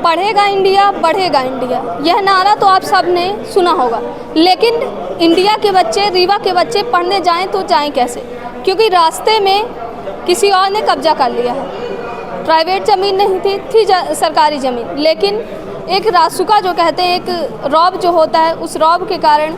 पढ़ेगा इंडिया बढ़ेगा इंडिया, यह नारा तो आप सब ने सुना होगा। लेकिन इंडिया के बच्चे, रीवा के बच्चे पढ़ने जाएं तो जाएं कैसे, क्योंकि रास्ते में किसी और ने कब्जा कर लिया है। प्राइवेट ज़मीन नहीं थी सरकारी ज़मीन, लेकिन एक रासुका जो कहते हैं, एक रौब जो होता है, उस रौब के कारण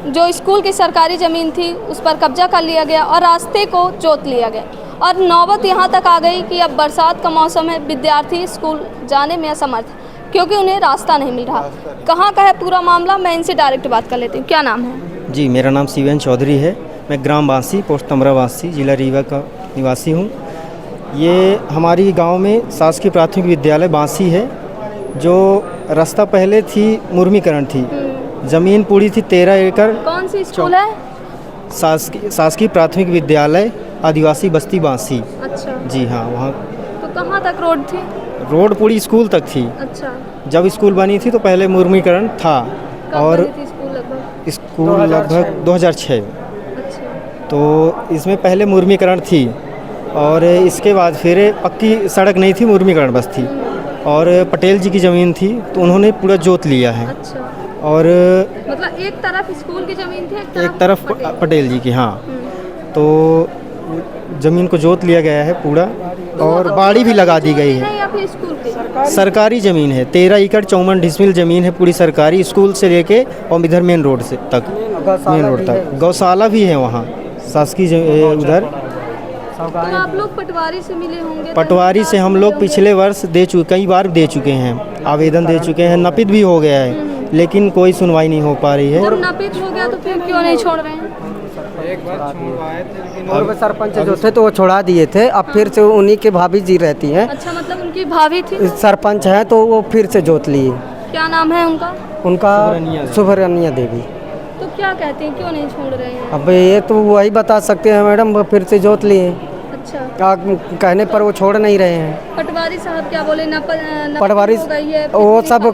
जो स्कूल की सरकारी ज़मीन थी उस पर कब्जा कर लिया गया और रास्ते को जोत लिया गया। और नौबत यहाँ तक आ गई कि अब बरसात का मौसम है, विद्यार्थी स्कूल जाने में असमर्थ क्योंकि उन्हें रास्ता नहीं मिल रहा। कहाँ का है पूरा मामला, मैं इनसे डायरेक्ट बात कर लेती हूँ। क्या नाम है? जी, मेरा नाम शिवेन चौधरी है। मैं ग्राम बांसी, पोस्ट तमरावासी, जिला रीवा का निवासी हूँ। ये हमारी गांव में शासकीय प्राथमिक विद्यालय बांसी है। जो रास्ता पहले थी मुर्मीकरण थी, ज़मीन पूरी थी 13 एकड़। कौन सी स्कूल है? शासकीय प्राथमिक विद्यालय आदिवासी बस्ती बांसी। अच्छा जी हाँ, वहाँ। तो कहाँ तक रोड थी? रोड पूरी स्कूल तक थी। अच्छा, जब स्कूल बनी थी तो पहले मुर्मीकरण था। और बनी थी स्कूल लगभग 2006। अच्छा, तो इसमें पहले मुर्मीकरण थी और इसके बाद फिर पक्की सड़क नहीं थी, मुर्मीकरण बस थी। और पटेल जी की ज़मीन थी तो उन्होंने पूरा जोत लिया है। अच्छा, और मतलब एक तरफ स्कूल की ज़मीन थी, एक तरफ पटेल जी की। हाँ, तो ज़मीन को जोत लिया गया है पूरा और बाड़ी भी लगा दी गई है। या फिर स्कूल की सरकारी ज़मीन है, 13 एकड़ 54 डिसमिल ज़मीन है पूरी सरकारी, स्कूल से लेके और इधर मेन रोड से तक, मेन रोड तक। गौशाला भी है वहाँ शासकीय उधर। तो आप लोग पटवारी से मिले होंगे? पटवारी से हम लोग पिछले वर्ष कई बार दे चुके हैं, आवेदन दे चुके हैं, नपित भी हो गया है, लेकिन कोई सुनवाई नहीं हो पा रही है। जब नपित हो गया तो फिर क्यों नहीं छोड़ रहे हैं? एक बार छुड़वाए थे, लेकिन और सरपंच जो थे तो वो छोड़ा दिए थे। अब फिर से उन्हीं के भाभी जी रहती हैं। अच्छा, मतलब उनकी भाभी थी? सरपंच हैं तो वो फिर से जोत लिए। क्या नाम है उनका? उनका सुभरनिया देवी। तो क्या कहते हैं, क्यों नहीं छोड़ रहे हैं? अब ये तो वही बता सकते हैं मैडम, वो फिर से जोत लिए। अच्छा, कहने पर वो छोड़ नहीं रहे हैं। पटवारी साहब क्या बोले? पटवारी हो गई है, वो सब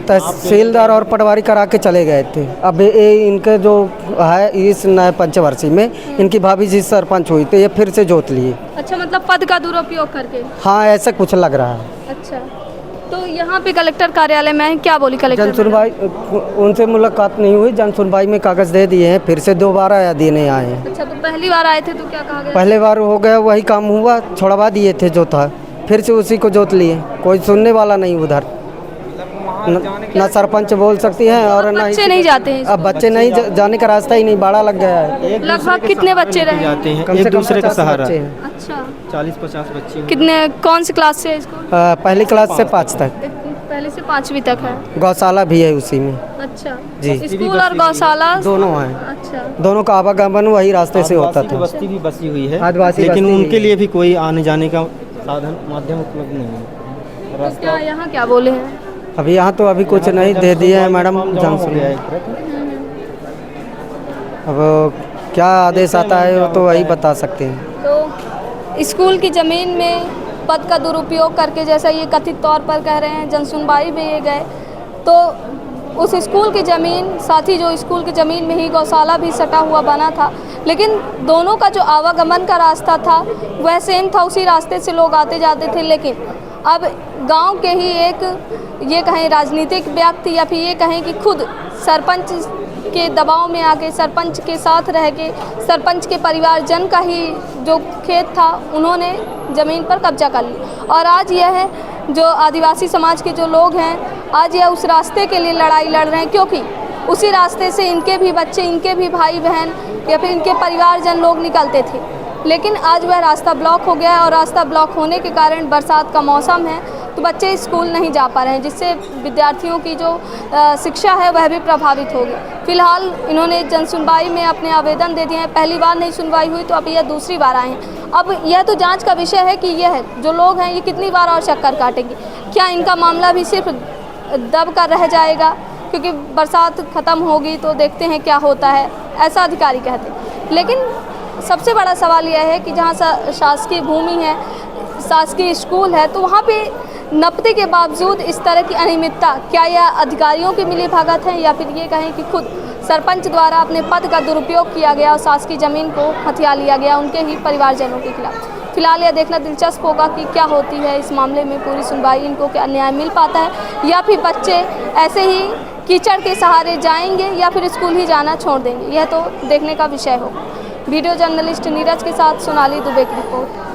तहसीलदार और पटवारी करा के चले गए थे। अब ये इनके जो है इस नए पंचवर्षीय में इनकी भाभी जी सरपंच हुई तो ये फिर से जोत लिए। अच्छा, मतलब पद का दुरुपयोग करके? हाँ, ऐसा कुछ लग रहा है। अच्छा, तो यहाँ पे कलेक्टर कार्यालय में क्या बोली कलेक्टर? जन सुनवाई, उनसे मुलाकात नहीं हुई। जन सुनवाई में कागज़ दे दिए हैं, फिर से दोबारा देने आए हैं। अच्छा, तो पहली बार आए थे तो क्या कहा गया? पहले बार हो गया, वही काम हुआ, छोड़वा दिए थे जो था, फिर से उसी को जोत लिए। कोई सुनने वाला नहीं उधर, ना सरपंच बोल सकती हैं और ना बच्चे नहीं जाते हैं? अब बच्चे नहीं जाने का रास्ता ही नहीं, बाड़ा लग गया है। लगभग कितने बच्चे रहे जाते हैं? कम से एक कम दूसरे का 50 सहारा। बच्चे हैं। अच्छा, 40-50 बच्चे। कितने, कौन सी क्लास से है इसको? पहली क्लास से 5 तक। पहले से 5वीं तक है। गौशाला भी है उसी में। अच्छा जी, स्कूल और गौशाला दोनों हैं। अच्छा, दोनों का आवागमन वही रास्ते से होता था। बस्ती भी बसी हुई है, आदिवासी लेकिन बस्ती उनके लिए भी कोई आने जाने का साधन माध्यम उपलब्ध नहीं है। तो क्या यहाँ क्या बोले हैं? अभी यहाँ तो अभी कुछ नहीं दे दिए हैं मैडम। जन सुनवाई अब क्या आदेश आता है वो तो वही बता सकते हैं। तो स्कूल की ज़मीन में पद का दुरुपयोग करके, जैसा ये कथित तौर पर कह रहे हैं, जन सुनवाई में ये गए तो उस स्कूल की ज़मीन, साथ ही जो स्कूल की ज़मीन में ही गौशाला भी सटा हुआ बना था, लेकिन दोनों का जो आवागमन का रास्ता था वह सेम था, उसी रास्ते से लोग आते जाते थे। लेकिन अब गांव के ही एक, ये कहें राजनीतिक व्यक्ति या फिर ये कहें कि खुद सरपंच के दबाव में आके, सरपंच के साथ रह के, सरपंच के परिवारजन का ही जो खेत था उन्होंने ज़मीन पर कब्जा कर लिया। और आज यह है जो आदिवासी समाज के जो लोग हैं, आज यह उस रास्ते के लिए लड़ाई लड़ रहे हैं, क्योंकि उसी रास्ते से इनके भी बच्चे, इनके भी भाई बहन या फिर इनके परिवारजन लोग निकलते थे। लेकिन आज वह रास्ता ब्लॉक हो गया है और रास्ता ब्लॉक होने के कारण बरसात का मौसम है तो बच्चे स्कूल नहीं जा पा रहे हैं, जिससे विद्यार्थियों की जो शिक्षा है वह भी प्रभावित होगी। फिलहाल इन्होंने जन सुनवाई में अपने आवेदन दे दिए हैं। पहली बार नहीं सुनवाई हुई तो अब यह दूसरी बार आए हैं। अब यह तो जांच का विषय है कि यह जो लोग हैं ये कितनी बार और चक्कर काटेंगे। क्या इनका मामला भी सिर्फ दब कर रह जाएगा, क्योंकि बरसात ख़त्म होगी तो देखते हैं क्या होता है, ऐसा अधिकारी कहते हैं। लेकिन सबसे बड़ा सवाल यह है कि जहाँ शासकीय भूमि है, शासकीय स्कूल है, तो वहाँ पे नपते के बावजूद इस तरह की अनियमितता, क्या यह अधिकारियों की मिलीभगत है या फिर ये कहें कि खुद सरपंच द्वारा अपने पद का दुरुपयोग किया गया और शासकीय ज़मीन को हथिया लिया गया उनके ही परिवारजनों के खिलाफ। फिलहाल यह देखना दिलचस्प होगा कि क्या होती है इस मामले में पूरी सुनवाई, इनको क्या न्याय मिल पाता है या फिर बच्चे ऐसे ही कीचड़ के सहारे जाएंगे या फिर स्कूल ही जाना छोड़ देंगे, यह तो देखने का विषय होगा। वीडियो जर्नलिस्ट नीरज के साथ सोनाली दुबे की रिपोर्ट।